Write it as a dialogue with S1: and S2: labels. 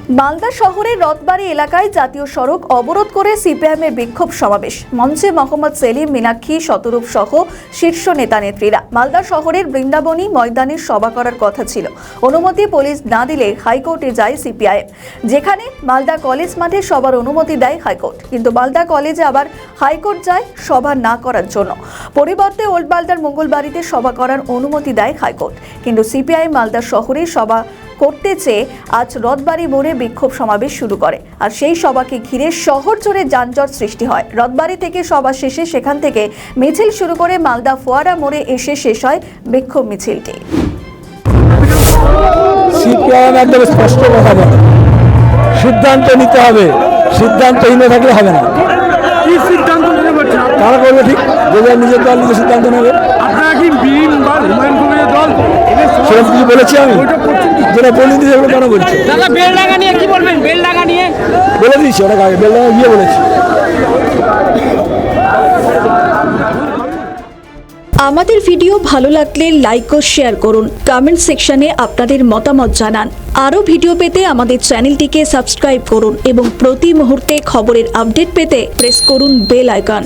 S1: মালদা শহরের রথবাড়ি এলাকায় জাতীয় সড়ক অবরোধ করে সিপিআইএমের বিক্ষোভ সমাবেশ। মঞ্চে মোহাম্মদ সেলিম, মীনাক্ষী, শতরূপ সহ শীর্ষ নেতা নেত্রীরা। মালদা শহরের বৃন্দাবনী ময়দানে সভা করার কথা ছিল, অনুমতি পুলিশ না দিলে হাইকোর্টে যায় সিপিআইএম। যেখানে মালদা কলেজ মাঠে সভার অনুমতি দেয় হাইকোর্ট, কিন্তু মালদা কলেজে আবার হাইকোর্ট যায় সভা না করার জন্য। পরিবর্তে ওল্ড মালদার মঙ্গলবাড়িতে সভা করার অনুমতি দেয় হাইকোর্ট, কিন্তু সিপিআইএম মালদা শহরে সভা করতে চেয়ে আজ রথবাড়ি মোড়ে বিক্ষোভ সমাবেশ শুরু করে। আর সেই সভাকে ঘিরে শহর জুড়ে যানজট সৃষ্টি হয়। রথবাড়ি থেকে সভা শেষে সেখান থেকে মিছিল শুরু করে মালদা ফোয়ারা মোড়ে এসে শেষ হয় বিক্ষোভ মিছিলটি।
S2: সিপিআইএম একদম স্পষ্ট কথা বলে, সিদ্ধান্ত নিতে হবে, সিদ্ধান্তহীন থাকলে হবে না।
S3: কি সিদ্ধান্ত নিতে পারছেন?
S2: তারা করবে ঠিক, যে নিজের দল নিজে সিদ্ধান্ত নেবে।
S3: আপনারা কি বিএম বা হুমায়ুন কবিরের দল
S2: সেরকম কিছু বলেছি আমি, যেটা বলিনি সেগুলো কেন বলছি?
S4: দাদা বেলডাঙ্গা নিয়ে কি বলবেন? বেলডাঙ্গা নিয়ে
S2: বলে দিয়েছি, অনেক আগে বেলডাঙ্গা গিয়ে বলেছি।
S1: আমাদের ভিডিও ভালো লাগলে লাইক ও শেয়ার করুন, কমেন্ট সেকশনে আপনাদের মতামত জানান। আরও ভিডিও পেতে আমাদের চ্যানেলটিকে সাবস্ক্রাইব করুন এবং প্রতি মুহূর্তে খবরের আপডেট পেতে প্রেস করুন বেল আইকন।